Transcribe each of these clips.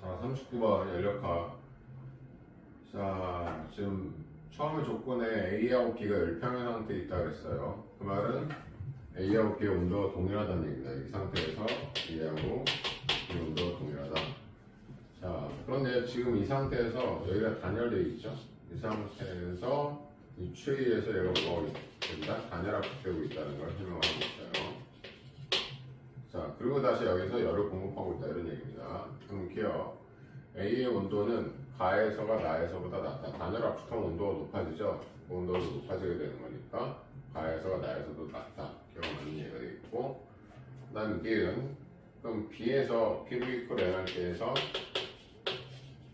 자, 39번 연력학. 자, 지금 처음에 조건에 A하고 B가 열평형 상태에 있다고 그랬어요. 그 말은 A하고 B의 온도가 동일하다는 얘기입니다. 이 상태에서 A하고 B 온도가 동일하다. 자, 그런데 지금 이 상태에서 여기가 단열되어 있죠. 이 상태에서 이 추위에서 얘가 뭐가 된다? 단열 압축되고 있다는 걸 설명하고 있어요. 자, 그리고 다시 여기서 열을 공급하고 있다 이런 얘기입니다. 그럼 기억 A의 온도는 가에서가 나에서보다 낮다. 단열 압축하면 온도가 높아지죠. 그 온도가 높아지게 되는 거니까 가에서가 나에서도 낮다. 기억 맞는 얘기가 되겠고, 그 다음 니은, 그럼 B에서 PV 이퀄 NRT에서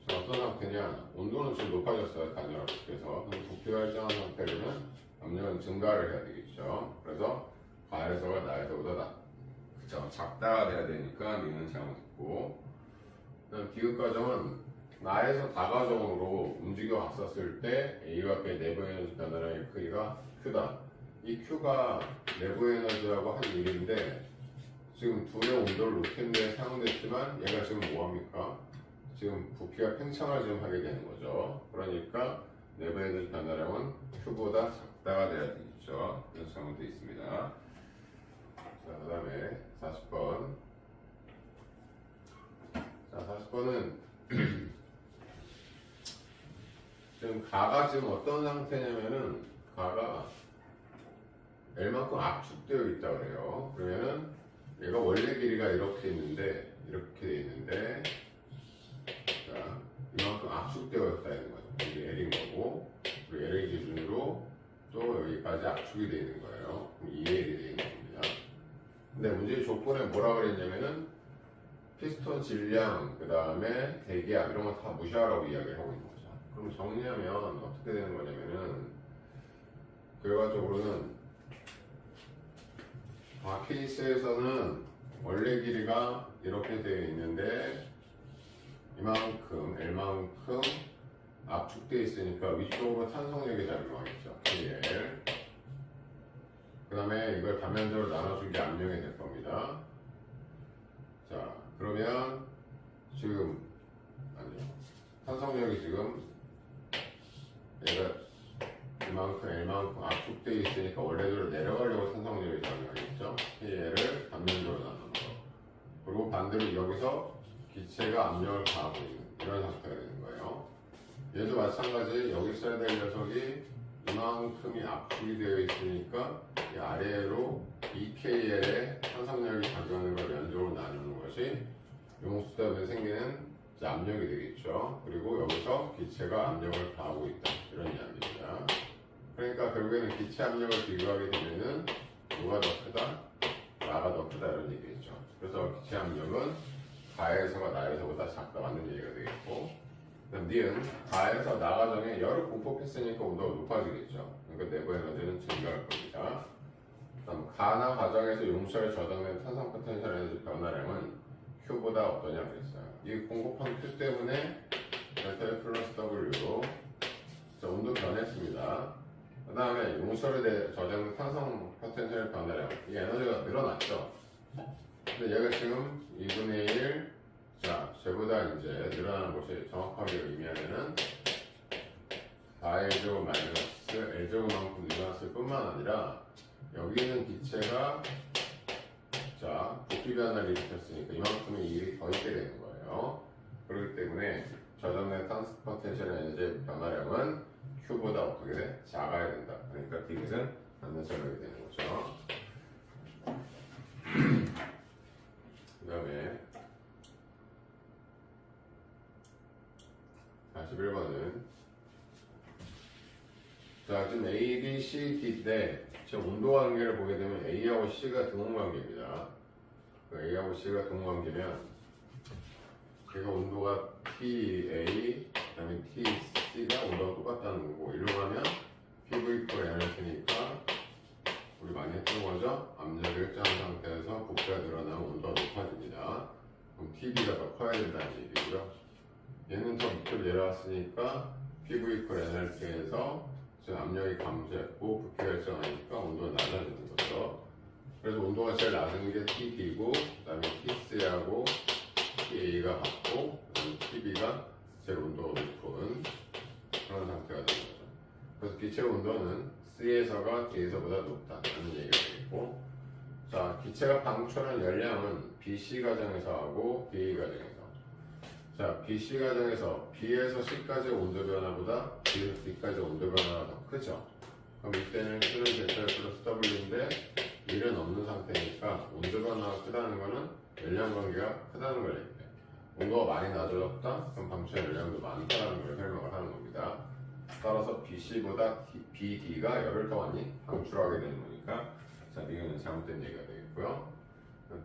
어떤 상태냐? 온도는 지금 높아졌어요. 단열 압축해서. 그럼 부피가 일정한 상태로는 압력은 증가를 해야 되겠죠. 그래서 가에서가 나에서보다 낮다. 그쵸? 작다가 돼야 되니까 니은 잘못했고, 그다음 디귿 과정은 나에서 다과정으로 움직여 왔었을 때 A와 B의 내부 에너지 변화량의 크기가 크다. 이 Q가 내부 에너지라고 한 일인데 지금 둘의 온도를 높이는 데 사용됐지만 얘가 지금 뭐합니까? 지금 부피가 팽창을 지금 하게 되는 거죠. 그러니까 내부 에너지 변화량은 Q보다 작다가 돼야 되겠죠. 그래서 잘못되어 있습니다. 자, 그 다음에 40번. 자, 40번은 지금 가가 지금 어떤 상태냐면은 가가 L만큼 압축되어 있다고 그래요. 그러면은 얘가 원래 길이가 이렇게 있는데 이렇게 돼 있는데, 자, 이만큼 압축되어 있다는 거죠. 이게 L인 거고, 그리고 L을 기준으로 또 여기까지 압축이 되어 있는 거예요. 그럼 2L이 되어 있는 겁니다. 근데 문제의 조건에 뭐라 그랬냐면은 피스톤 질량, 그 다음에 대기압 이런 거 다 무시하라고 이야기를 하고 있는 거죠. 그럼 정리하면 어떻게 되는 거냐면은 결과적으로는 케이스에서는 원래 길이가 이렇게 되어 있는데 이만큼 L만큼 압축되어 있으니까 위쪽으로 탄성력이 작용하겠죠. KL. 그 다음에 이걸 단면적으로 나눠준 게 압력이 될 겁니다. 자, 그러면 지금 아니요, 탄성력이 지금 얘가 이만큼 L만큼 압축되어 있으니까 원래대로 내려가려고 탄성력이 작용하겠죠. KL을 단면적으로 나누는 거. 그리고 반대로 여기서 기체가 압력을 가하고 있는 이런 상태가 되는 거예요. 얘도 마찬가지. 여기 써야 될 녀석이 이만큼이 압축이 되어 있으니까 이 아래로 2KL의 탄성력이 작용하는 걸 연적으로 나누는 것이 용수 때문에 생기는 압력이 되겠죠. 그리고 여기서 기체가 압력을 가하고 있다 이런 이야기입니다. 그러니까 결국에는 기체 압력을 비교하게 되면은 누가 더 크다? 나가 더 크다 이런 얘기겠죠. 그래서 기체 압력은 가에서가 나에서보다 작다 맞는 얘기가 되겠고, 그다음 니은 가에서 나 과정에 열을 공급했으니까 온도가 높아지겠죠. 그러니까 내부 에너지는 증가할 겁니다. 그다음 가나 과정에서 용수에 저장된 탄성 포텐셜 에너지 변화량은 Q보다 어떠냐 그랬어요. 이 공급한 Q 때문에 델타 플러스 W로 온도 변했습니다. 그 다음에 용설에 저장된 탄성 포텐셜 변화량, 이 에너지가 늘어났죠. 근데 얘가 지금 2분의 1, 자, 쟤보다 이제 늘어나는 것이 정확하게 의미하면은 4L제곱 마이너스 L제곱만큼 늘어났을 뿐만 아니라 여기 있는 기체가 자, 부피 변화를 일으켰으니까 이만큼의 일이 더 있게 되는 거예요. 그렇기 때문에 저장된 탄성 포텐셜 에너지 변화량은 Q보다 어떻게 돼? 작아야 된다. 그러니까 디귿은 반대절벽이 되는 거죠. 그 다음에 41번은 자, 지금 A, B, C, D 때 지금 온도 관계를 보게 되면 A하고 C가 등원 관계입니다. A하고 C가 등원 관계면 걔가 온도가 TA, 그 다음에 TC가 온도가 똑같다는 거고, 이리로 가면 PV 이퀄 NRT니까 우리 많이 했던 거죠. 압력이 일정한 상태에서 부피가 늘어나면 온도가 높아집니다. 그럼 TB가 더 커야 된다는 얘기죠. 얘는 더 밑으로 내려왔으니까 PV 이퀄 NRT에서 지금 압력이 감소했고 부피가 일정하니까 온도가 낮아지는 거죠. 그래서 온도가 제일 낮은 게 TB고, 그 다음에 TC하고 TA가 같고 TB가 제일 온도가 높은 그런 상태가 되는 거죠. 그래서 기체 온도는 C에서가 D에서보다 높다는 얘기가 되겠고, 자, 기체가 방출한 열량은 BC 과정에서 하고 DA 과정에서. 자, BC 과정에서 B에서 C까지 온도 변화보다 B에서 D까지 온도 변화가 더 크죠. 그럼 이때는 Q는 델타 플러스 W인데 1은 없는 상태니까 온도 변화가 크다는 거는 열량 관계가 크다는 걸 얘기해요. 온도가 많이 낮아졌다? 그럼 방출한 열량도 많다는 걸 설명을 하는 겁니다. 따라서 BC보다 BD가 열을 더 많이 방출하게 되는 거니까, 자, 이거는 잘못된 얘기가 되겠고요.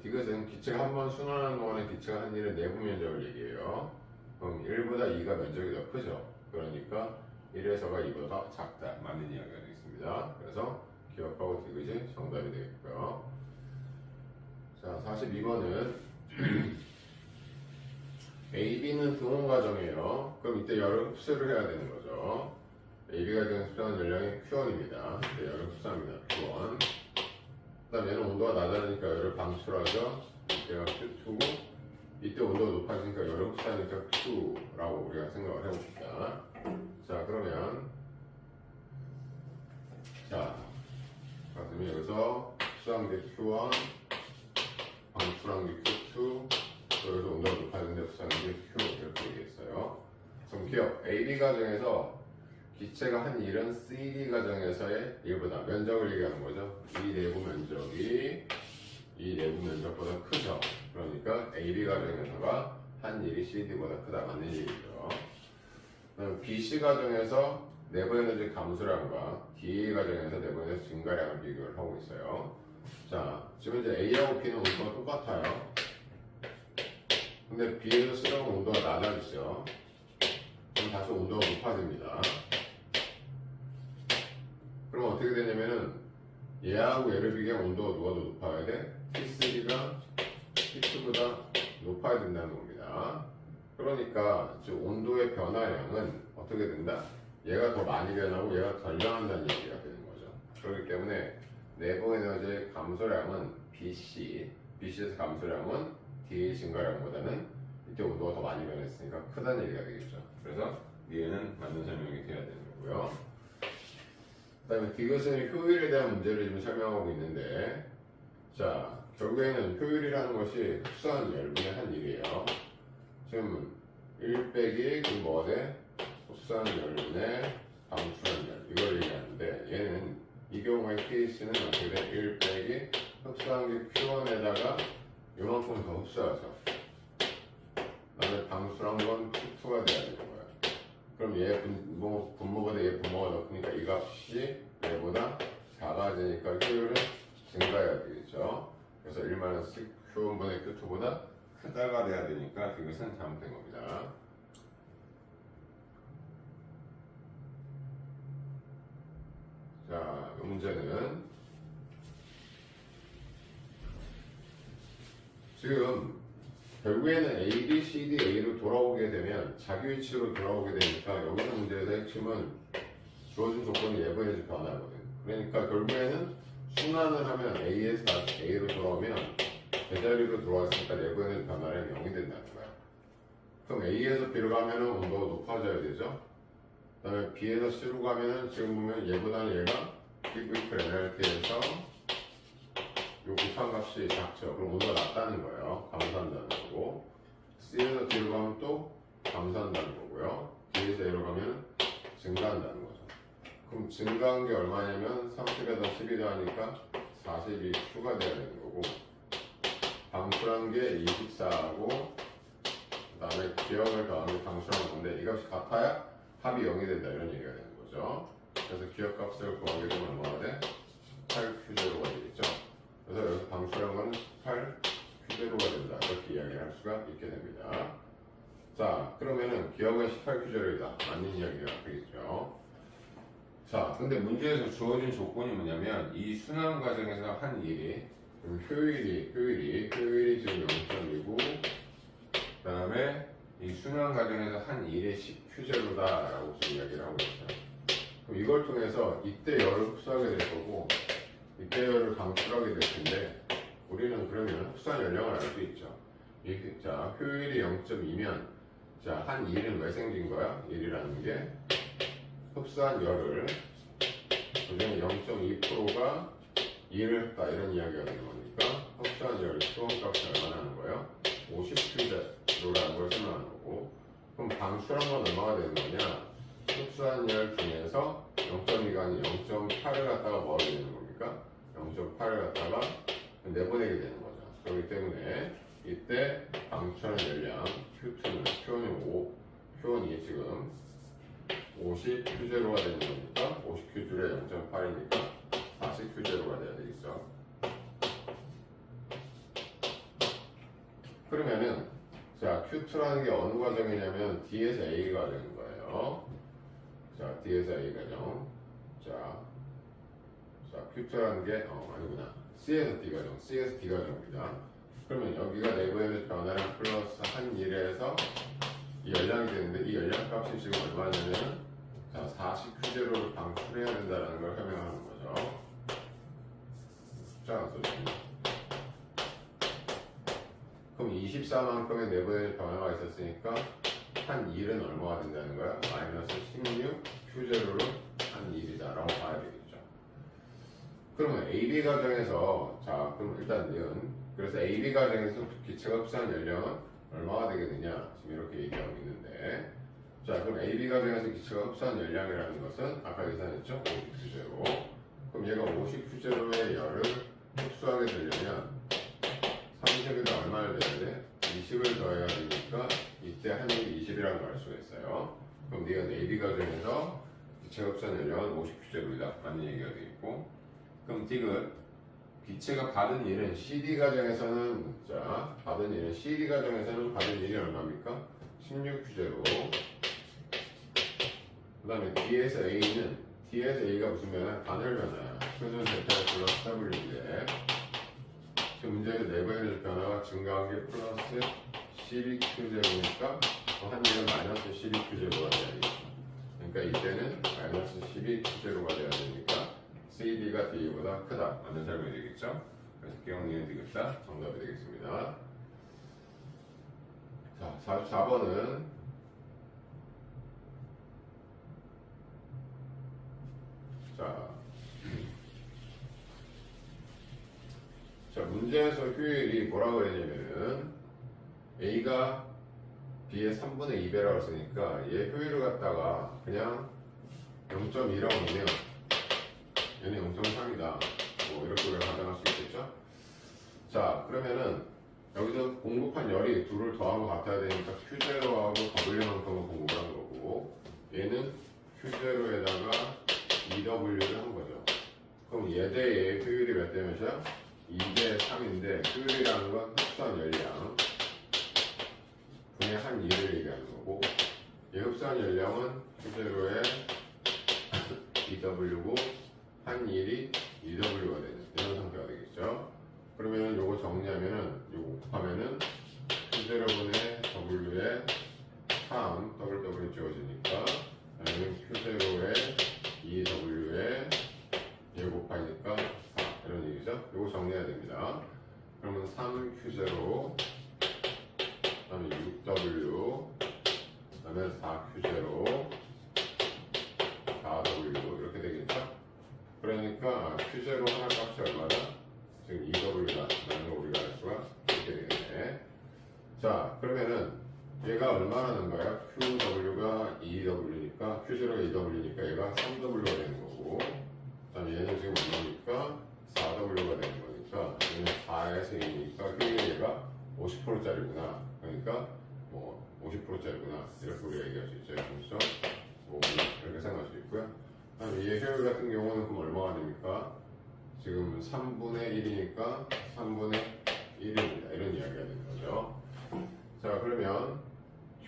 디귿은 기체가 한 번 순환하는 동안에 기체가 한 일의 내부 면적을 얘기해요. 그럼 1보다 2가 면적이 더 크죠. 그러니까 1에서가 2보다 작다. 맞는 이야기가 되겠습니다. 그래서 기억하고 디귿이 정답이 되겠고요. 자, 42번은 AB는 등온 과정이에요. 그럼 이때 열을 흡수를 해야 되는 거죠. AB가 지금 흡수한 열량이 Q1입니다. 열을 흡수합니다. Q1. 그 다음에 얘는 온도가 낮아지니까 열을 방출하죠. 얘가 Q2고, 이때 온도가 높아지니까 열을 흡수하니까 Q라고 우리가 생각을 해봅시다. 자, 그러면 자, 그러면 여기서 흡수한 게 Q1, 방출한 게 Q2, 여기서 온도가 높아지는데 흡수한 게 Q 이렇게 얘기했어요. 그럼 기억, AB 과정에서 기체가 한 일은 CD 과정에서의 일보다 면적을 얘기하는 거죠. 이 내부 면적이 이 내부 면적보다 크죠. 그러니까 AB 과정에서가 한 일이 CD보다 크다. 맞는 얘기죠. 그럼 BC 과정에서 내부 에너지 감소량과 DA 과정에서 내부 에너지 증가량을 비교를 하고 있어요. 자, 지금 이제 A하고 B는 온도가 똑같아요. 근데 B에서 C랑 온도가 낮아지죠. 그럼 다시 온도가 높아집니다. 그럼 어떻게 되냐면은 얘하고 얘를 비교하면 온도가 누가 더 높아야 돼? T3가 T2보다 높아야 된다는 겁니다. 그러니까 즉 온도의 변화량은 어떻게 된다? 얘가 더 많이 변하고 얘가 덜 변한다는 얘기가 되는 거죠. 그렇기 때문에 내부 에너지의 감소량은 BC에서 감소량은 DA 증가량보다는 이때 온도가 더 많이 변했으니까 크다는 얘기가 되겠죠. 그래서 얘는 맞는 설명이 돼야 되는 거고요. 그 다음에 디귿은 효율에 대한 문제를 지금 설명하고 있는데, 자, 결국에는 효율이라는 것이 흡수한 열분의 한 일이에요. 지금 1 빼기 그 뭐가 돼? 흡수한 열분의 방출한 열, 이걸 얘기하는데, 얘는 이 경우에 케이스는 어떻게 돼? 1 빼기 흡수한 게 Q1에다가 요만큼 더 흡수하죠. 그 다음에 방출한 건 Q2가 돼야 되는 거예요. 그럼 얘 분모보다 얘 분모가 더 크니까 이 값이 얘보다 작아지니까 효율은 증가해야 되겠죠. 그래서 1-Q1분의 Q2보다 크다가 돼야 되니까 이것은 잘못된 겁니다. 자, 이 문제는 지금 결국에는 A, B, C, D, A로 돌아오게 되면 자기 위치로 돌아오게 되니까 여기서 문제에서 핵심은 주어진 조건이 내부 에너지 변화거든. 그러니까 결국에는 순환을 하면 A에서 다시 A로 돌아오면 제자리로 돌아왔으니까 내부 에너지 변화량이 0이 된다는 거야. 그럼 A에서 B로 가면은 온도가 높아져야 되죠. 그 다음에 B에서 C로 가면은 지금 보면 얘보다는 얘가 P-equal NRT에서 요 곱한 값이 작죠. 그럼 온도가 낮다는 거예요. 감소한다는 거고. C에서 D로 가면 또 감소한다는 거고요. D에서 A로 가면 증가한다는 거죠. 그럼 증가한 게 얼마냐면 30에다 10이 더하니까 42 Q가 돼야 되는 거고, 방출한 게 24하고, 그 다음에 기억을 더하면 방출한 건데 이 값이 같아야 합이 0이 된다, 이런 얘기가 되는 거죠. 그래서 기억 값을 구하게 되면 얼마가 돼? 18Q제로가 되겠죠. 그래서 여기서 방출한 거는 18Q제로가 된다, 이렇게 이야기를 할 수가 있게 됩니다. 자, 그러면은 기억은 18Q제로이다, 맞는 이야기가 되겠죠. 자, 근데 문제에서 주어진 조건이 뭐냐면 이 순환 과정에서 한 일이 효율이 지금 0.2고, 그 다음에 이 순환 과정에서 한 일의 10Q제로다 라고 지금 이야기를 하고 있어요. 그럼 이걸 통해서 이때 열을 흡수하게 될 거고 이때 열을 방출하게 될 텐데, 우리는 그러면 흡수한 연령을 알 수 있죠. 자, 효율이 0.2면 자, 한 일은 왜 생긴 거야? 일이라는 게 흡수한 열을 그중에 0.2%가 일을 했다 이런 이야기가 되는 거니까 흡수한 열의 수온 값이 얼마나 하는 거예요? 50Q라는 걸 설명하는 거고 그럼 방출한 건 얼마가 되는 거냐? 흡수한 열 중에서 0.2가 아닌 0.8을 갖다가 뭐가 되는 겁니까? 0.8을 갖다가 내보내게 되는 거죠. 그렇기 때문에 이때 방출한 열량 Q2는 Q1이 지금 50Q0가 되는 거니까 50Q0에 0.8이니까 40Q0가 돼야 되겠죠. 그러면은 자 Q2라는 게 어느 과정이냐면 D에서 A 과정인 거예요. 자 D에서 A 과정. 자 Q2라는 게 아니구나. C에서 D 과정. C에서 D 과정입니다. 그러면 여기가 내부 에너지 변화량 플러스 한 1에서 이 열량이 되는데 이 열량 값이 지금 얼마냐면 자 40Q0를 방출해야 된다는 걸 설명하는 거죠. 숫자가 써줍니다. 그럼 24만큼의 내부 에너지 변화가 있었으니까 한 1은 얼마가 된다는 거야? 마이너스 16Q0를 한 1이다라고 봐야 되겠죠. 그러면 AB 과정에서 자 그럼 일단 그래서 AB 과정에서 기체가 흡수한 열량은 얼마가 되겠느냐 지금 이렇게 얘기하고 있는데 자 그럼 AB 과정에서 기체가 흡수한 열량이라는 것은 아까 계산했죠? 50Q0 그럼 얘가 50Q0의 열을 흡수하게 되려면 30에다 얼마를 넣어야 돼? 20을 더해야 되니까 이때 한 일이 20이라는 걸 알 수가 있어요. 그럼 네가 AB 과정에서 기체가 흡수한 열량은 50Q0이다 맞는 얘기가 되겠고 그럼 D는 기체가 받은 일은 CD 과정에서는 받은 일이 얼마입니까? 16Q0 그 다음에 D에서 A가 무슨 변화야? 단열 변화야. 표준 델타 플러스 W인데 지금 문제에서 내부 에너지 변화가 증가한 게 플러스 12Q0니까 한 일은 마이너스 12Q0가 돼야 되겠죠. 그러니까 이때는 마이너스 12Q0가 돼야 되니까 CD가 D보다 크다. 맞는 설명이 되겠죠? 그래서 기억니은 되겠다. 정답이 되겠습니다. 자, 44번은 자, 문제에서 효율이 뭐라고 했냐면은 A가 B의 3분의 2배라고 했으니까 얘 효율을 갖다가 그냥 0.2라고 하면 얘는 0.3이다. 뭐 이렇게 우리가 가정할 수 있겠죠? 자, 그러면은 여기서 공급한 열이 둘을 더한 것 같아야 되니까 Q0하고 W만큼은 공급을 한 거고 얘는 Q0에다가 EW를 한 거죠. 그럼 얘 대 얘의 효율이 몇 대 몇이야? 2대 3인데 효율이라는 건 흡수한 열량 분의 한 2를 얘기하는 거고 얘 흡수한 열량은 Q0에 EW고 한 1이 EW가 되는 이런 상태가 되겠죠. 그러면 요거 정리하면은 요거 곱하면은 Q0분의 W에 3 더블 찍어지니까 아니면 Q0에 EW에 얘 곱하니까 4 이런 얘기죠. 요거 정리해야 됩니다. 그러면 3Q0 그 다음에 6W 그 다음에 4Q0 4W 이렇게 되겠죠. 그러니까 Q0 하나 값이 얼마다? 지금 EW다 라는 걸 우리가 알 수가 있게 되겠네. 자 그러면은 얘가 얼마라는 거야? QW가 EW니까 Q0가 EW니까 얘가 3W가 되는 거고 그 다음에 얘는 지금 얼마니까 4W가 되는 거니까 얘는 4에서 2니까 효율이 얘가 50%짜리구나. 그러니까 뭐 50%짜리구나 이렇게 우리가 얘기할 수 있죠. 그렇죠? 뭐 이렇게 생각할 수 있고요. 그 다음에 얘 효율 같은 경우는 그럼 얼마가 됩니까? 지금 3분의 1이니까 3분의 1입니다. 이런 이야기가 되는 거죠. 자 그러면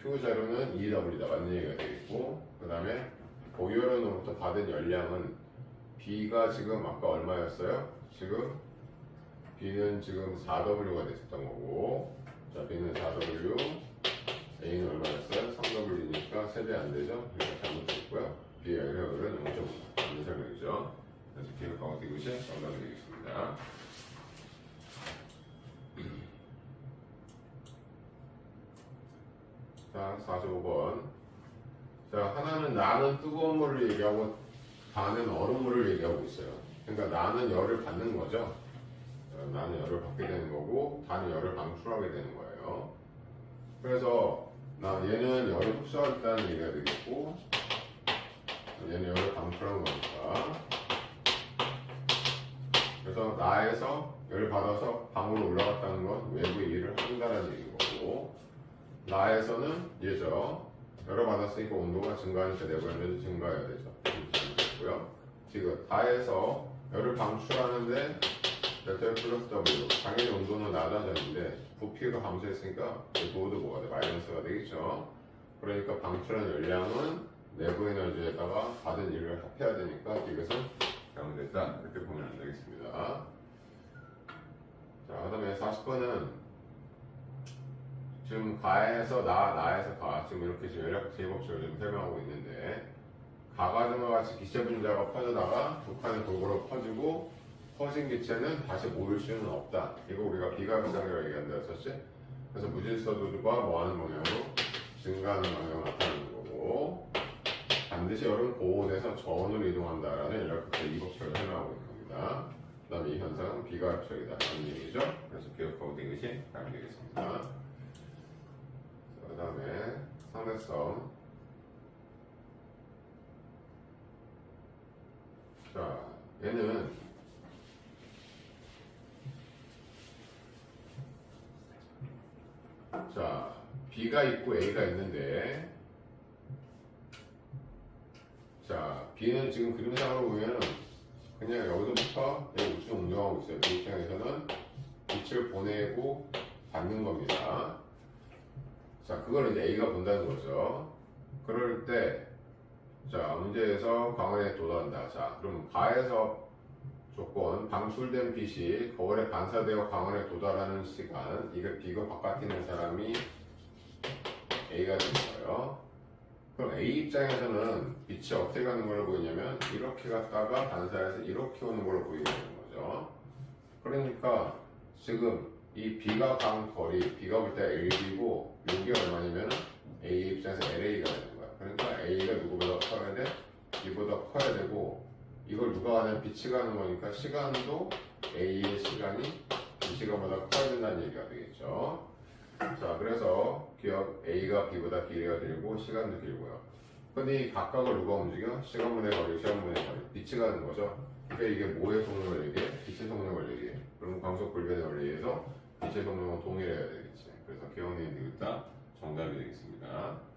Q0는 EW다 맞는 얘기가 되겠고 그 다음에 보유열원으로부터 받은 열량은 B가 지금 아까 얼마였어요? 지금 B는 지금 4W가 됐었던 거고 자 B는 4W A는 얼마였어요? 3W니까 3배 안 되죠? 그러니까 잘못됐고요. B의 열량은 0.5 맞는 설명이죠. 그래서 기억하고 이것이 정답이 되겠습니다. 자, 45번. 자, 하나는 나는 뜨거운 물을 얘기하고 다는 얼음물을 얘기하고 있어요. 그러니까 나는 열을 받는 거죠. 나는 열을 받게 되는 거고 다는 열을 방출하게 되는 거예요. 그래서 얘는 열을 흡수하겠다는 얘기가 되겠고 얘는 열을 방출하는 거니까. 그래서 나에서 열을 받아서 방으로 올라갔다는 건 외부의 일을 한다는 얘기인 거고, 나에서는 얘죠. 열을 받았으니까 온도가 증가하니까 내부의 에너지 증가해야 되죠. 고요. 지금 다에서 열을 방출하는데 델타 플러스 W, 당연히 온도는 낮아졌는데 부피가 감소했으니까 모두 뭐가 돼? 마이너스가 되겠죠. 그러니까 방출한 열량은 내부 에너지에다가 받은 일을 합해야 되니까 이것은 잘못됐다, 이렇게 보면 안 되겠습니다. 자, 그 다음에 40번은 지금 가에서 나에서 가, 지금 이렇게 지금 연락 제법적으로 좀 설명하고 있는데, 가가등과 같이 기체 분자가 퍼져다가 두 칸의 골고루 퍼지고 퍼진 기체는 다시 모일 수는 없다. 이거 우리가 비가역상이라고 얘기한다 했었지? 그래서 무질서도가 뭐하는 방향으로? 증가하는 방향으로 나타나는 거고, 반드시 열은 고온에서 저온으로 이동한다라는 연락극체 이법칙을 설명하고 있는 겁니다. 그 다음에 이 현상은 비가역적이다 라는 얘기죠. 그래서 기억하고 되듯이 가면 되겠습니다. 그 다음에 상대성. 자, 얘는 자, B가 있고 A가 있는데, 자, B는 지금 그림상으로 보면 그냥 여기서부터 여기 우측 운동하고 있어요. 이 입장에서는 빛을 보내고 받는 겁니다. 자, 그걸 이제 A가 본다는 거죠. 그럴 때, 자, 문제에서 광원에 도달한다. 자, 그럼 가에서 조건, 방출된 빛이 거울에 반사되어 광원에 도달하는 시간, 이게 B가 바깥에 있는 사람이 A가 되는 거예요. 그럼 A 입장에서는 빛이 어떻게 가는 걸로 보이냐면 이렇게 갔다가 반사해서 이렇게 오는 걸로 보이게 되는 거죠. 그러니까 지금 이 B가 간 거리, B가 볼 때 LB고 이게 얼마냐면 A 입장에서 LA가 되는 거야. 그러니까 A가 누구보다 커야 돼? B보다 커야 되고, 이걸 누가 가냐면 빛이 가는 거니까 시간도 A의 시간이 B 시간보다 커야 된다는 얘기가 되겠죠. 자, 그래서 기억 A가 B보다 길이가 길고 시간도 길고요. 근데 이 각각을 누가 움직여? 시간분의 거리, 시간분의 거리. 빛이 가는 거죠. 그러니까 이게 뭐의 속력을 얘기해? 빛의 속력을 얘기해. 그럼 광속 불변의 원리에서 빛의 속력은 동일해야 되겠지. 그래서 기억내는 되겠다. 정답이 되겠습니다.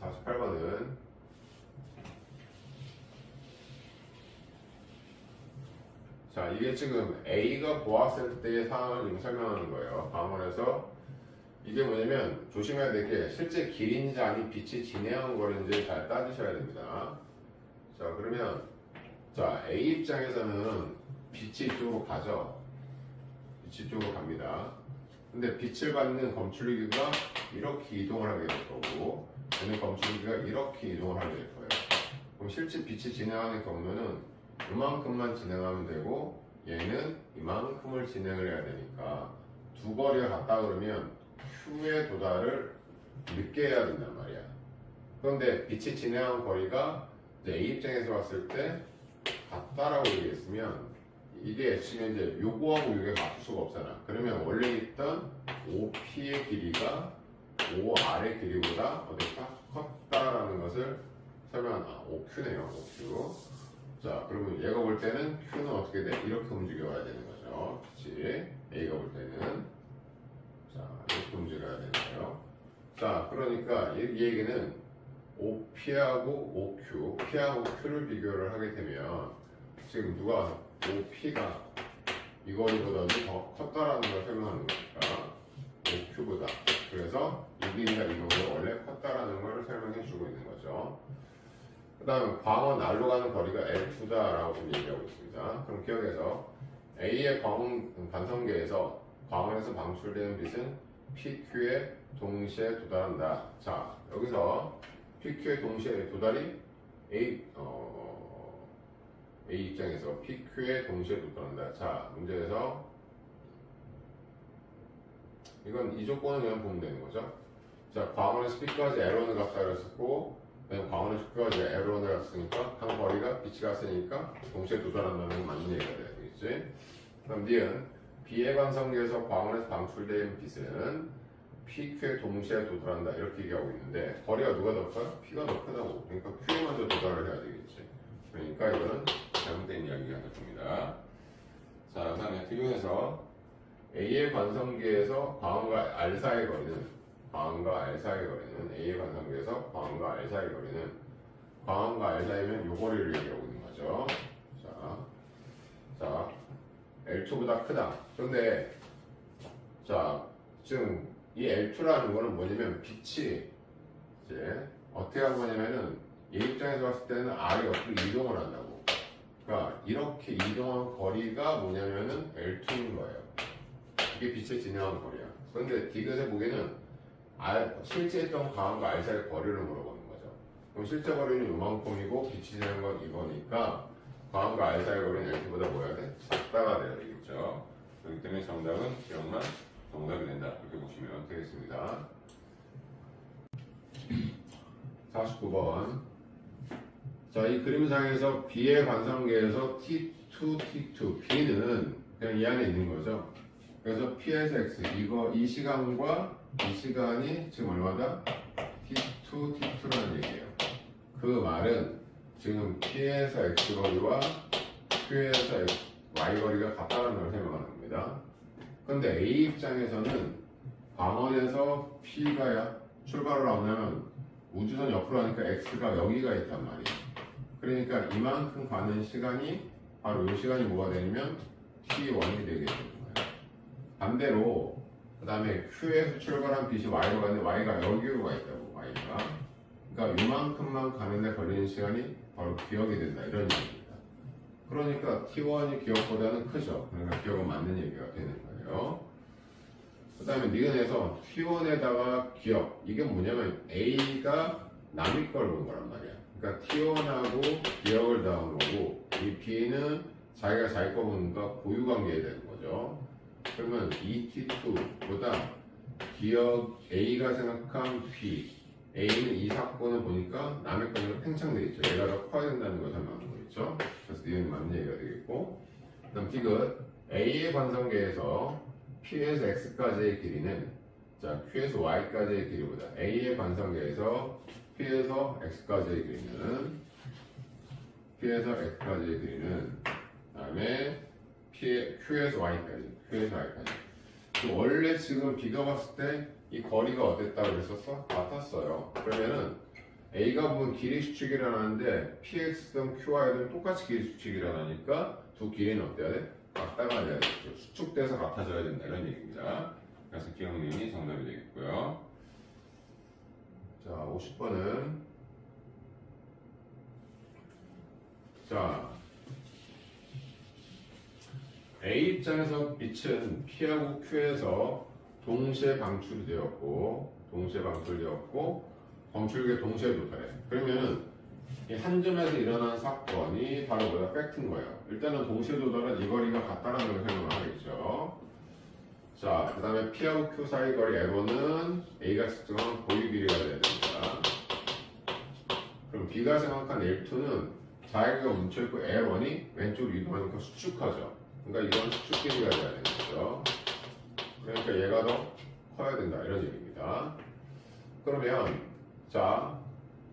48번은 자, 이게 지금 A가 보았을 때의 상황을 지금 설명하는 거예요. 방언에서 이게 뭐냐면 조심해야 될 게 실제 길인지 아닌 빛이 진행한 거인지 잘 따지셔야 됩니다. 자, 그러면 자, A 입장에서는 빛이 이쪽으로 가죠. 빛이 이쪽으로 갑니다. 근데 빛을 받는 검출기가 이렇게 이동을 하게 될 거고, 얘는 검출기가 이렇게 이동을 하게 될 거예요. 그럼 실제 빛이 진행하는 경우는 이만큼만 진행하면 되고 얘는 이만큼을 진행을 해야 되니까 두 거리가 같다 그러면 Q의 도달을 늦게 해야 된단 말이야. 그런데 빛이 진행한 거리가 이제 A 입장에서 봤을 때 같다라고 얘기했으면 이게 지금 이제 요거하고 요게 같을 수가 없잖아. 그러면 원래 있던 OP의 길이가 OR의 길이보다 어디가 컸다라는 것을 설명한다. OQ네요. OQ. 자, 그러면 얘가 볼 때는 Q는 어떻게 돼? 이렇게 움직여야 되는 거죠. 그치? A가 볼 때는. 자, 이렇게 움직여야 되는 거예요. 자, 그러니까 이 얘기는 OP하고 OQ, P하고 Q를 비교를 하게 되면 지금 누가 OP가 이 거리보다도 더 컸다라는 걸 설명하는 거니까 OQ보다. 그래서 이 길이가 이거보다 원래 컸다라는 걸 설명해 주고 있는 거죠. 그 다음 광원 R로 가는 거리가 L2다라고 얘기하고 있습니다. 그럼 기억해서 A의 광원 반성계에서 광원에서 방출되는 빛은 PQ에 동시에 도달한다. 자, 여기서 PQ에 동시에 도달이 A 입장에서 PQ에 동시에 도달한다. 자, 문제에서 이건 이 조건을 그냥 보면 되는 거죠. 자, 광원에서 P까지 L1을 갔다 그랬었고, 광원에서 Q까지 L1을 갔으니까 한 거리가 빛이 갔으니까 동시에 도달한다는 건 맞는 얘기가 되겠지. 그럼 니은 B의 관성계에서 광원에서 방출된 빛은 PQ에 동시에 도달한다 이렇게 얘기하고 있는데 거리가 누가 더 커요? P가 더 크다고. 그러니까 Q에 먼저 도달을 해야 되겠지. 그러니까 이거는 잘못된 이야기가 됩니다. 자, 그 다음에 D문에서 A의 관성계에서 광원과 R 사이의 거리는 광원과 R 사이의 거리는 A의 관성계에서 광원과 R 사이의 거리는 광원과 R 사이면 요 거리를 얘기하고 있는 거죠. 자, L2보다 크다. 그런데 자, 지금 이 L2라는 거는 뭐냐면 빛이 이제 어떻게 한 거냐면은 얘 입장에서 봤을 때는 R이 옆으로 이동을 한다고. 그러니까 이렇게 이동한 거리가 뭐냐면은 L2인 거예요. 이게 빛의 진행한 거리야. 그런데 디귿의 보기에는 실제 했던 광원과 R 사이의 거리를 물어보는 거죠. 그럼 실제 거리는 요만큼이고 빛이 진행한 건 이거니까 광원과 R 사이의 거리는 L2보다 뭐야 돼? 작다가 돼야 되겠죠. 그렇기 때문에 정답은 기억만 정답이 된다. 이렇게 보시면 되겠습니다. 49번. 자, 이 그림상에서 B의 관성계에서 T2, T2, B는 그냥 이 안에 있는 거죠. 그래서 P에서 X, 이 시간과 이 시간이 지금 얼마다? T2, T2라는 얘기예요. 그 말은 지금 P에서 X 거리와 Q에서 Y 거리가 같다는 걸 설명하는 겁니다. 근데 A 입장에서는 광원에서 P가 출발을 하면 우주선 옆으로 하니까 X가 여기가 있단 말이에요. 그러니까 이만큼 가는 시간이 바로 이 시간이 뭐가 되냐면 T1이 되게 되는 거예요. 반대로 그 다음에 Q에서 출발한 빛이 Y로 가는데 Y가 여기로 가 있다고. Y가 그러니까 이만큼만 가는데 걸리는 시간이 바로 기억이 된다 이런 얘기입니다. 그러니까 T1이 기억보다는 크죠. 그러니까 기억은 맞는 얘기가 되는 거예요. 그 다음에 니은에서 T1에다가 기억, 이게 뭐냐면 A가 남의 걸 본 거란 말이야. 그러니까 T1하고 기억을 더한 거고 이 B는 자기가 자기 거 보니까 고유관계에 되는 거죠. 그러면 이 T2보다 기억 A가 생각한 B, A는 이 사건을 보니까 남의 거는 팽창되어 있죠. 얘가 더 커야 된다는 걸 설명하는 거겠죠. 그래서 니은 맞는 얘기가 되겠고, 그 다음 디귿 A의 관성계에서 P에서 X까지의 길이는 자 Q에서 Y까지의 길이보다 A의 관성계에서 P에서 X까지의 길이는 그 다음에 Q에서 Y까지 원래 지금 B가 봤을 때 이 거리가 어땠다고 그랬었어? 같았어요. 그러면은 A가 보면 길이 수축이 일어나는데 PX든 QY든 똑같이 길이 수축이 일어나니까 두 길이는 어때야 돼? 같다가 돼야 되겠죠. 수축돼서 같아져야 된다 이런 얘기입니다. 그래서 기억님이 정답이 되겠고요. 자, 50번은 자 A 입장에서 빛은 P하고 Q에서 동시에 방출되었고 검출기에 동시에 도달해. 그러면은 이 한 점에서 일어난 사건이 바로 뭐야? 팩트인 거예요. 일단은 동시에 도달은 이 거리가 같다라는 걸 설명을 하겠죠. 자, 그 다음에 P하고 Q 사이 거리 L1은 A가 측정한 고유 길이가 돼야 됩니다. 그럼 B가 생각한 L2는 자기가 뭉쳐있고 L1이 왼쪽으로 이동하니까 수축하죠. 그러니까 이건 수축 길이가 돼야 되는 거죠. 그러니까 얘가 더 커야 된다 이런 얘기입니다. 그러면 자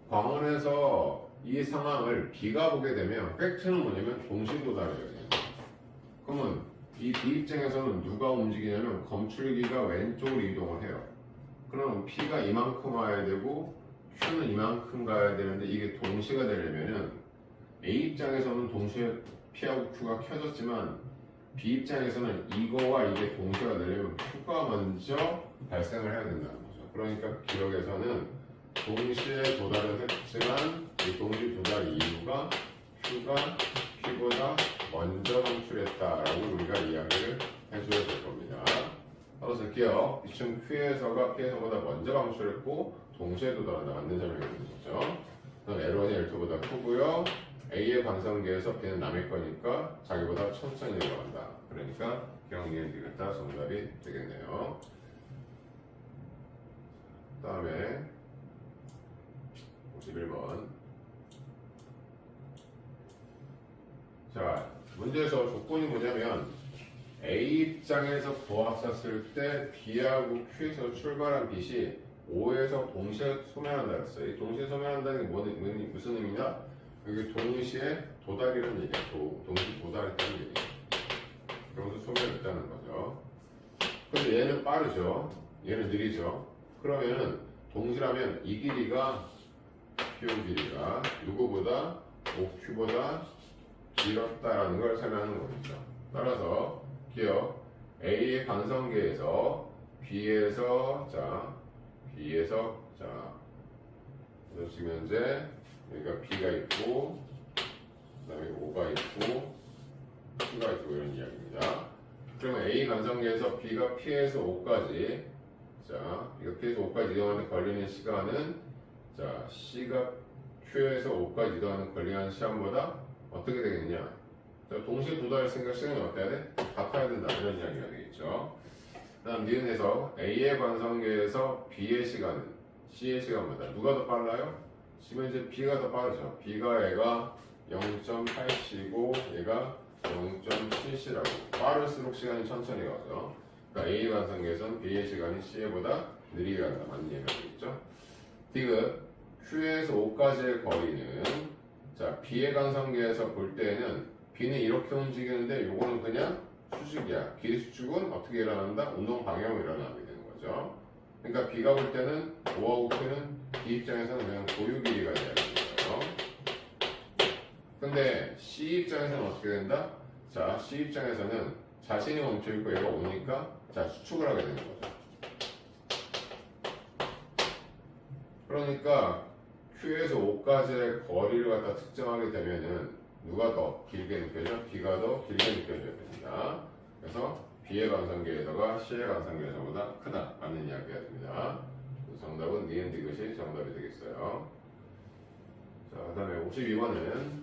광원에서 이 상황을 B가 보게 되면 팩트는 뭐냐면 동시 도달해야 돼요. 그러면 이 B 입장에서는 누가 움직이냐면 검출기가 왼쪽으로 이동을 해요. 그럼 P가 이만큼 와야 되고 Q는 이만큼 가야 되는데 이게 동시가 되려면은 A 입장에서는 동시에 P하고 Q가 켜졌지만 B 입장에서는 이거와 이게 동시가 되려면 Q가 먼저 발생을 해야 된다는 거죠. 그러니까 기억에서는 동시에 도달은 했지만 이 동시 도달 이유가 Q가 P보다 먼저 방출했다라고 우리가 이야기를 해줘야 될 겁니다. 따라서 기억, 빛은 Q에서가 P에서보다 먼저 방출했고 동시에 도달한다. 맞는 설명이 되는 거죠. 그럼 L1이 L2보다 크고요. A의 관성계에서 B는 남의 거니까 자기보다 천천히 내려간다. 그러니까 기억 니은 디귿다 정답이 되겠네요. 그 다음에 51번. 자, 문제에서 조건이 뭐냐면 A 입장에서 보았었을 때 B하고 Q에서 출발한 빛이 O에서 동시에 소멸한다 그랬어요. 이 동시에 소멸한다는 게 무슨 의미냐? 여기 동시에 도달이라는 얘기야. 동시 도달했다는 얘기야. 그러면서 소멸했다는 거죠. 근데 얘는 빠르죠. 얘는 느리죠. 그러면은 동시라면 이 길이가 Q 길이가 누구보다 OQ보다 길었다라는 걸 설명하는 거겠죠. 따라서 기억 A의 관성계에서 B에서 지금 현재 여기가 B가 있고 그 다음에 O가 있고 Q가 있고 이런 이야기입니다. 그러면 A 관성계에서 B가 P에서 O까지 B가 P에서 O까지 이동하는 걸리는 시간은 C가 Q에서 O까지 이동하는 걸리는 시간보다 어떻게 되겠냐? 동시에 도달했으니까 시간이 어때야 돼? 같아야 된다 이런 이야기가 되겠죠. 다음 니은에서 A의 관성계에서 B의 시간은 C의 시간보다 누가 더 빨라요? 지금 이제 B가 더 빠르죠. B가 얘가 0.8c고 얘가 0.7c라고 빠를수록 시간이 천천히 가죠. 그러니까 A의 관성계에서는 B의 시간이 C보다 느리게 간다. 맞는 얘기가 되겠죠. 디귿 Q에서 O까지의 거리는 B의 관성계에서 볼 때는 B는 이렇게 움직이는데 요거는 그냥 수직이야. 길이 수축은 어떻게 일어난다? 운동 방향으로 일어나게 되는 거죠. 그러니까 B가 볼 때는 O하고 Q는 B 입장에서는 그냥 고유 길이가 돼야 되는 거예요. 근데 C 입장에서는 어떻게 된다? C 입장에서는 자신이 멈춰있고 얘가 오니까 수축을 하게 되는 거죠. 그러니까 Q에서 O까지의 거리를 갖다 측정하게 되면은 누가 더 길게 느껴져? B가 더 길게 느껴져야 됩니다. 그래서 B의 관성계에서가 C의 관성계에서보다 크다 라는 이야기가 됩니다. 정답은 니은 디귿이 정답이 되겠어요. 그 다음에 52번은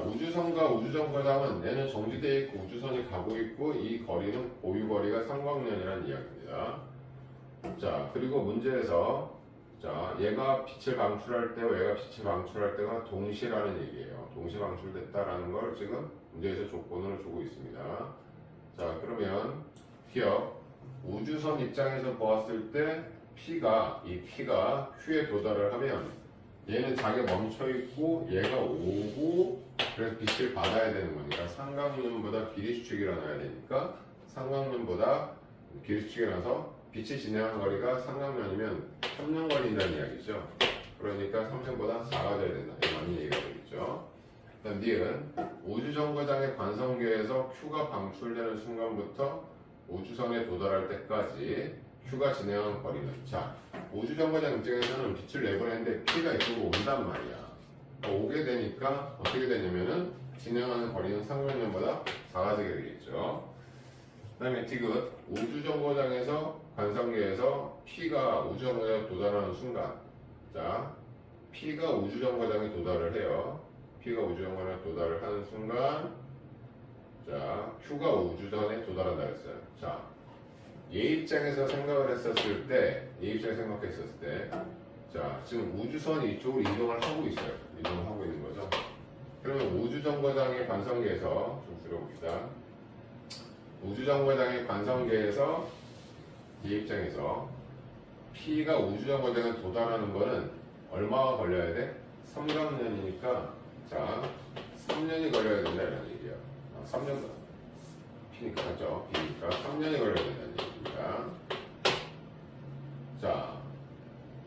우주선과 우주정거장은 얘는 정지되어 있고 우주선이 가고 있고 이 거리는 고유거리가 삼광년이라는 이야기입니다. 그리고 문제에서 얘가 빛을 방출할 때와 얘가 빛을 방출할 때가 동시라는 얘기예요. 동시 방출됐다라는 걸 지금 문제에서 조건으로 주고 있습니다. 그러면 기억 우주선 입장에서 보았을 때 이 P가 Q에 도달을 하면 얘는 자기가 멈춰 있고 얘가 오고 그래서 빛을 받아야 되는 거니까 삼각면보다 길이 수축이 일어나야 되니까 삼각면보다 길이 수축이 일어나서 빛이 진행하는 거리가 삼각면이면 3년 걸린다는 이야기죠. 그러니까 3년보다 작아져야 된다. 이게 맞는 얘기가 되겠죠. 그다음 니은 우주정거장의 관성계에서 Q가 방출되는 순간부터 우주선에 도달할 때까지 Q가 진행하는 거리는 우주정거장 입장에서는 빛을 내보내는데 P가 이쪽으로 온단 말이야. 오게 되니까 어떻게 되냐면은 진행하는 거리는 삼각면보다 작아지게 되겠죠. 그 다음에 디귿 우주정거장에서 관성계에서 P가 우주정거장에 도달하는 순간 P가 우주정거장에 도달을 해요. P가 우주정거장에 도달을 하는 순간 Q가 우주선에 도달한다 했어요. 얘 입장에서 생각을 했었을 때 지금 우주선이 이쪽으로 이동을 하고 있어요. 이동을 하고 있는 거죠. 그러면 우주정거장의 관성계에서 좀 줄여봅시다. 우주정거장의 관성계에서 얘 입장에서 P가 우주정거장에 도달하는 거는 얼마가 걸려야 돼? 삼각년이니까 3년이 걸려야 된다 이런 얘기야. 3년 P니까 맞죠? B니까 3년이 걸려야 된다는 얘기입니다.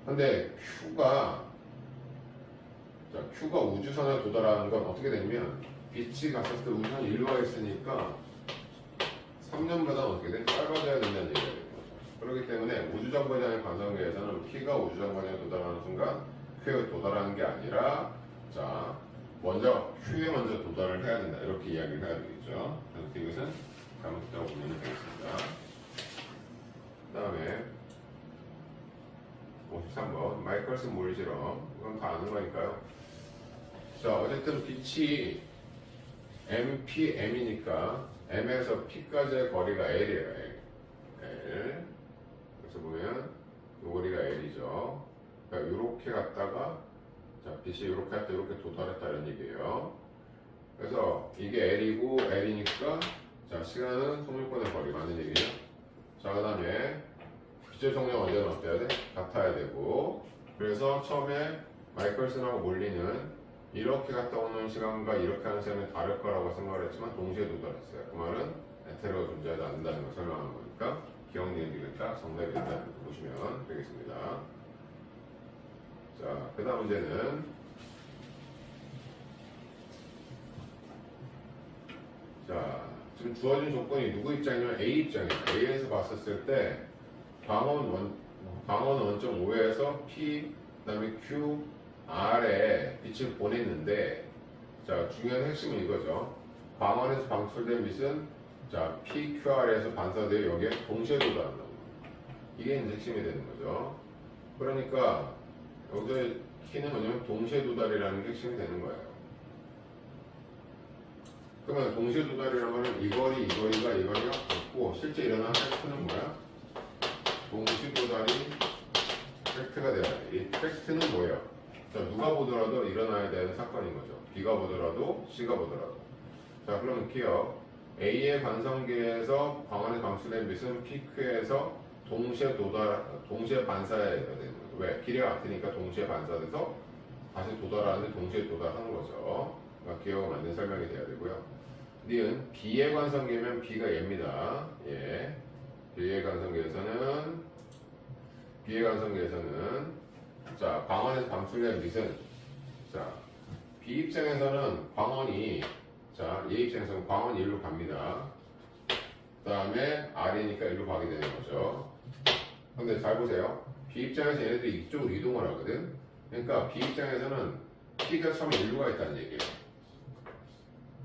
근데 Q가 우주선에 도달하는 건 어떻게 되냐면 빛이 갔을 때 우주선이 일로 와 있으니까 3년보다 어떻게 돼? 짧아져야 된다는 얘기가 되는 거죠. 그렇기 때문에 우주정거장의 관성계에서는 P가 우주정거장에 도달하는 순간 Q에 도달하는 게 아니라 먼저 Q에 먼저 도달을 해야 된다. 이렇게 이야기를 해야 되겠죠. 그래서 이것은 잘못됐다고 보면 되겠습니다. 그 다음에 53번 마이클슨 몰지럼 이건 다 아는 거니까요. 어쨌든 빛이 MPM이니까 M에서 P까지의 거리가 L이에요. L. 그러니까 이렇게 갔다가 자, 빛이 이렇게 갔다 이렇게 도달했다는 얘기예요. 그래서 이게 L이고 L이니까 자, 시간은 속력분의 거리 맞는 얘기죠. 자, 그 다음에 빛의 속력 언제나 어때야 돼? 같아야 되고, 그래서 처음에 마이클슨하고 몰리는 이렇게 갔다 오는 시간과 이렇게 하는 시간이 다를 거라고 생각을 했지만 동시에 도달했어요. 그 말은 에테로가 존재하지 않는다는 걸 설명한 거니까 기억 니은이겠다 정답이 된다는 걸 보시면 되겠습니다. 자, 그 다음 문제는 자, 지금 주어진 조건이 누구 입장이냐면 A 입장이에요. A에서 봤었을 때 광원 원점 5에서 P 그 다음에 Q R에 빛을 보냈는데 자, 중요한 핵심은 이거죠. 광원에서 방출된 빛은 자, P, Q, R에서 반사되어 여기에 동시에 도달한다는 거예요. 이게 이제 핵심이 되는 거죠. 그러니까 여기서 키는 뭐냐면 동시에 도달이라는 게 핵심이 되는 거예요. 그러면 동시에 도달이라는 거는 이 거리가 같고 실제 일어나는 팩트는 뭐야? 동시 도달이 팩트가 돼야 돼. 이 팩트는 뭐예요? 자, 누가 보더라도 일어나야 되는 사건인 거죠. B가 보더라도 C가 보더라도. 자, 그럼 기억 A의 관성계에서 광원에 방출된 빛은 PQ에서 동시에 반사해야 되는 거죠. 왜? 길이가 같으니까 동시에 반사돼서 다시 도달하는데 동시에 도달하는 거죠. 그러니까 기억과 맞는 설명이 돼야 되고요. 니은 B의 관성계면 B가 얘입니다. 예. B의 관성계에서는 자, 광원에서 방출된 빛은 자, B 입장에서는 광원이 자, 얘 입장에서는 광원이 일로 갑니다. 그 다음에 R이니까 일로 가게 되는 거죠. 근데 잘 보세요. B 입장에서 얘네들이 이쪽으로 이동을 하거든. 그러니까 B 입장에서는 P가 처음에 일로 가 있다는 얘기예요.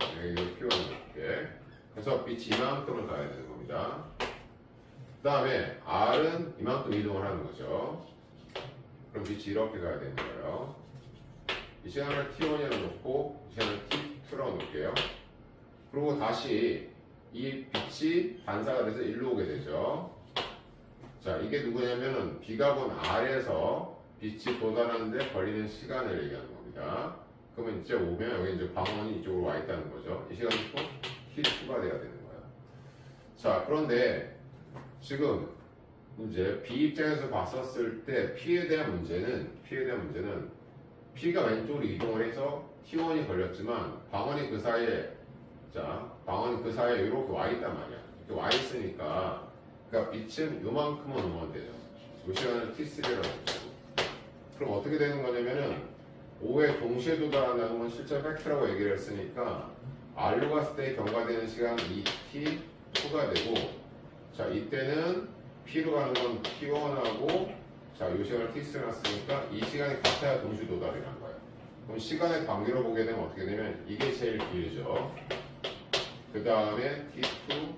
이거 표현해볼게. 그래서 빛이 이만큼을 가야 되는 겁니다. 그 다음에 R은 이만큼 이동을 하는 거죠. 그럼 빛이 이렇게 가야 되는 거예요. 이 시간을 T1이라고 놓고 이 시간을 T2라고 놓을게요. 그리고 다시 이 빛이 반사가 돼서 일로 오게 되죠. 자, 이게 누구냐면은 B가 본 R에서 빛이 도달하는데 걸리는 시간을 얘기하는 겁니다. 그러면 이제 오면 여기 이제 광원이 이쪽으로 와 있다는 거죠. 이 시간이 또 T2가 돼야 되는 거예요. 자, 그런데 지금 이제 B 입장에서 봤었을 때 P에 대한 문제는 P가 왼쪽으로 이동을 해서 T1이 걸렸지만 광원이 그 사이에 이렇게 와 있단 말이야. 이렇게 와 있으니까 그러니까 빛은 요만큼은 오면 되죠. 이 시간을 T3라고 하죠. 그럼 어떻게 되는 거냐면은 5에 동시에 도달한다는 건 실제 팩트라고 얘기를 했으니까 R로 갔을 때 경과되는 시간은 2T2가 되고 자, 이때는 P로 가는 건 T1하고 자, 이 시간을 T3를 놨으니까 이 시간이 같아야 동시 도달이라는 거예요. 그럼 시간의 관계로 보게 되면 어떻게 되면 이게 제일 길죠. 그 다음에 T2,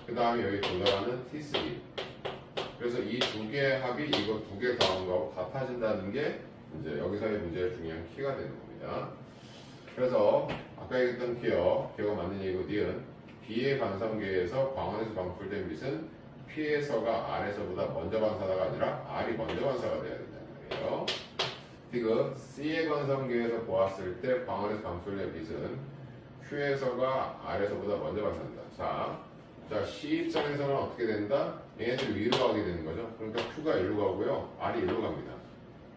그 다음에 여기 도달하는 T3. 그래서 이 두 개의 합이 이거 두 개 더한 거하고 같아진다는 게 이제 여기서의 문제의 중요한 키가 되는 겁니다. 그래서 아까 얘기했던 기억과 맞는 얘기고 니은 B의 관성계에서 광원에서 방출된 빛은 P에서가 R에서보다 먼저 반사가 아니라 R이 먼저 반사가 돼야 된다는 말이에요. 지금 C의 관성계에서 보았을 때 광원에서 방출된 빛은 Q에서가 R에서보다 먼저 반사한다. 자, C 입장에서는 어떻게 된다? 얘네들 위로 가게 되는 거죠. 그러니까 Q가 일로 가고요. R이 일로 갑니다.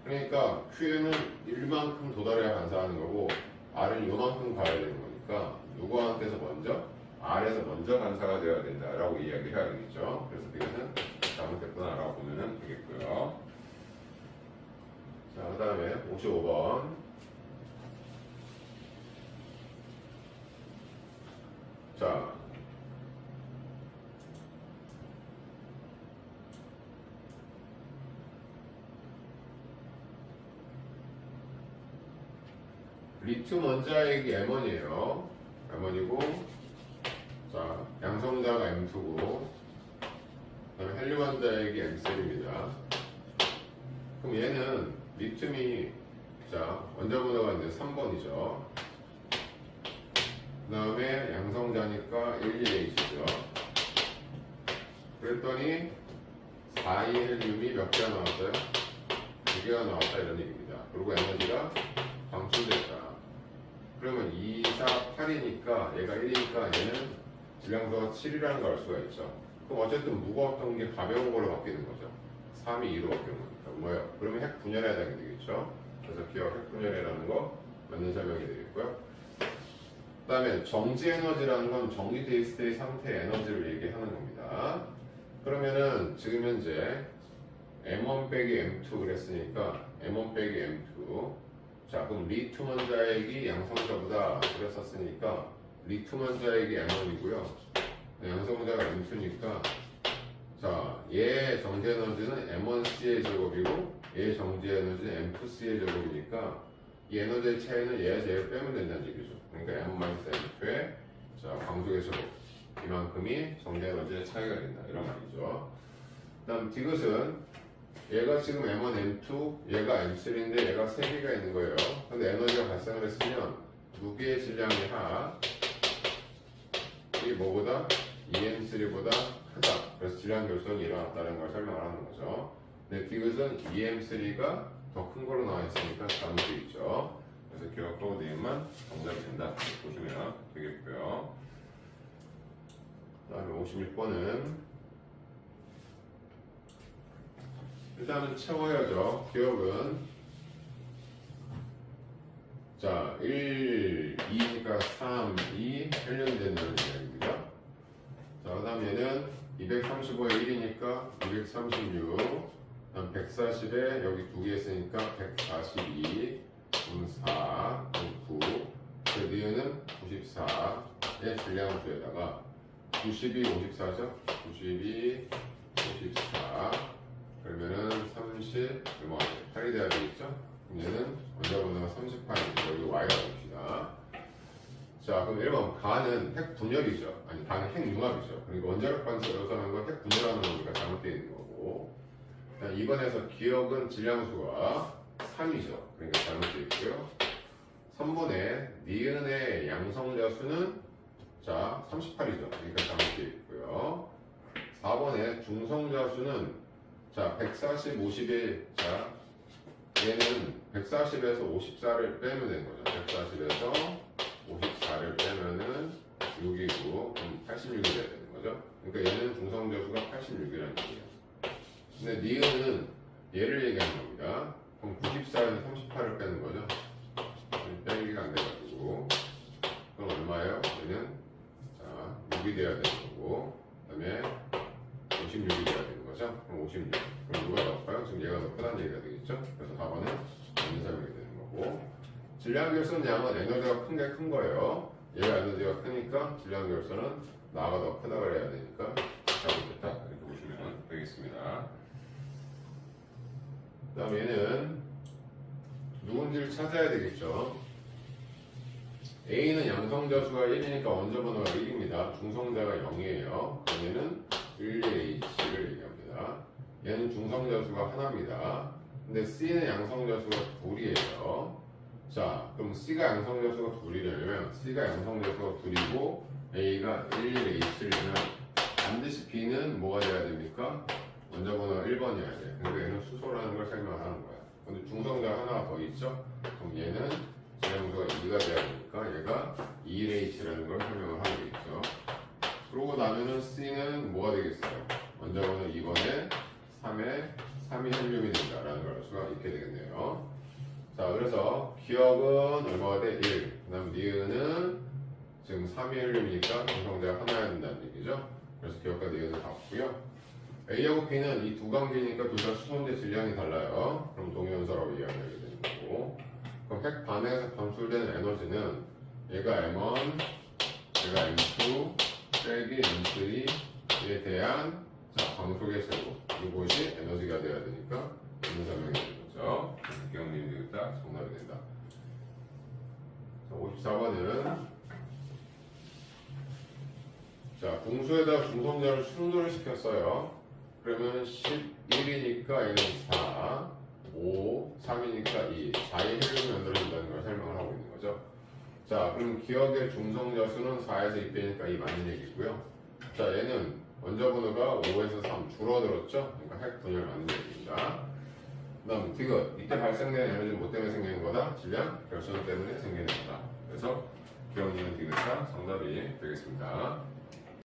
그러니까 Q에는 1만큼 도달해야 반사하는 거고 R은 요만큼 가야 되는 거니까 누구한테서 먼저? R에서 먼저 반사가 되어야 된다라고 이야기를 해야 되겠죠. 그래서 이것은 잘못됐구나라고 보면 되겠고요. 자, 그 다음에 55번. 자, 리튬 원자액이 M1이에요. M1이고 자, 양성자가 M2고 그다음에 헬륨 원자액이 M3입니다. 그럼 얘는 리튬이 자, 원자번호가 이제 3번이죠. 그 다음에 양성자니까 12H죠. 그랬더니 4, 2 헬륨이 몇 개가 나왔어요? 두 개가 나왔다 이런 얘기입니다. 그리고 에너지가 방출됐다. 그러면 2, 4, 8이니까 얘가 1이니까 얘는 질량수가 7이라는 걸 알 수가 있죠. 그럼 어쨌든 무거웠던 게 가벼운 걸로 바뀌는 거죠. 3이 2로 바뀌는 거니까. 뭐예요? 그러면 핵 분열해야 되겠죠. 그래서 기억 핵 분열이라는 거 맞는 설명이 되겠고요. 그 다음에 정지 에너지라는 건 정지돼 있을 때의 상태의 에너지를 얘기하는 겁니다. 그러면은 지금 현재 M1 빼기 M2 그랬으니까 M1 빼기 M2. 자, 그럼 리튬 원자핵이 양성자보다 그랬었으니까 리튬 원자핵이 M1이고요. 양성자가 M2니까 자, 얘 정지 에너지는 M1C의 제곱이고 얘 정지 에너지는 M2C의 제곱이니까 이 에너지의 차이는 얘에서 얘를 빼면 된다는 얘기죠. 그러니까 M-M2의 자, 광속의 제곱 이만큼이 정지 에너지의 차이가 된다 이런 말이죠. 그 다음 디귿은 얘가 지금 M1, M2, 얘가 M3인데 얘가 3개가 있는 거예요. 근데 에너지가 발생을 했으면 무게의 질량이 이 뭐보다? EM3보다 크다. 그래서 질량 결손이 일어났다는 걸 설명을 하는 거죠. 근데 디귿은 EM3가 더 큰 걸로 나와 있으니까 잘못되어 있죠. 그래서 기억하고 내용만 정답이 된다. 보시면 되겠고요. 그 다음에 56번은 일단은 채워야죠. 기억은 자 1, 2니까 3, 2 헬륨된다는 이야기입니다. 자, 그 다음 얘는 235에 1이니까 236 다음 140에 여기 두 개 있으니까 142 4, 9 그 니은은 94의 질량을 주에다가 92, 54죠? 92, 54 그러면은 30 뭐 8이 돼야 되겠죠? 그럼 얘는 원자번호가 38이니까 여기 y가 봅시다. 자, 그럼 1번 가는 핵 분열이죠. 아니 가는 핵 융합이죠. 그러니까 원자력 반사로서 하는 건 핵 분열하는 거니까 잘못되어 있는 거고. 2번에서 기억은 질량수가 3이죠. 그러니까 잘못되어 있고요. 3번에 니은의 양성자 수는 자 38이죠. 그러니까 잘못되어 있고요. 4번에 중성자 수는 자 140, 51 자 얘는 140에서 54를 빼면 되는 거죠. 140에서 54를 빼면은 6이고 그럼 86이 돼야 되는 거죠. 그러니까 얘는 중성자수가 86이라는 얘기예요. 근데 니은은 얘를 얘기하는 겁니다. 그럼 94에서 38을 빼는 거죠. 빼기가 안 돼가지고 그럼 얼마예요? 얘는 자 6이 돼야 되는 거고 그 다음에 56이 돼야 되는 거죠. 그럼 56. 그럼 누가 더 커요? 지금 얘가 더 크다는 얘기가 되겠죠. 그래서 4번은 맞는 설명이 되는 거고 질량 결선 양은 에너지가 큰 게 큰 거예요. 얘가 에너지가 크니까 질량 결선은 나가 더 크다 그래야 되니까 잘못됐다 이렇게 보시면 되겠습니다. 그 다음 얘는 누군지를 찾아야 되겠죠. A는 양성자 수가 1이니까 원자번호가 1입니다. 중성자가 0이에요. 그럼 얘는 1H를 얘기합니다. 얘는 중성자 수가 하나입니다. 근데 C는 양성자 수가 2이에요. 자, 그럼 C가 양성자 수가 2이려면 C가 양성자 수가 2이고 A가 1H면 반드시 B는 뭐가 돼야 됩니까? 원자번호가 1번이어야 돼. 근데 얘는 수소라는 걸 설명하는 거야. 근데 중성자 하나가 더 있죠? 그럼 얘는 질량수가 2가 돼야 되니까 얘가 2H라는 걸 설명을 하게 되겠죠. 그러고 나면은 C는 뭐가 되겠어요? 원자번호 2번에 3이 헬륨이 된다라는 걸 알 수가 있게 되겠네요. 자, 그래서 기억은 얼마가 돼? 1. 그 다음 니은은 지금 3이 헬륨이니까 중성자가 하나야 된다는 얘기죠. 그래서 기억과 니은은 같고요. A하고 B는 이 두 관계니까 둘 다 수소인데 질량이 달라요. 그럼 동위원소라고 이야기하게 되는 거고. 그럼 핵 반응에서 방출되는 에너지는 얘가 M1, 얘가 M2, 빼기 M3에 대한 자, 광속의 제곱. 이것이 에너지가 돼야 되니까 이런 설명이 되는 거죠. 기억님이 되겠다. 정답이 된다. 자, 54번은 자, 궁수에다 중성자를 충돌을 시켰어요. 그러면 11이니까 얘는 4, 5, 3이니까 2, 4의 헬륨이 만들어진다는 걸 설명을 하고 있는 거죠. 자, 그럼 기억의 중성자 수는 4에서 2 빼니까 2 맞는 얘기고요. 자, 얘는 원자번호가 5에서 3 줄어들었죠? 그러니까 핵 분열 맞는 얘기입니다. 그 다음 디귿. 이때 발생된 에너지는 뭐 때문에 생기는 거다? 질량 결손 때문에 생기는 거다. 그래서 기억니은 디귿자 정답이 되겠습니다.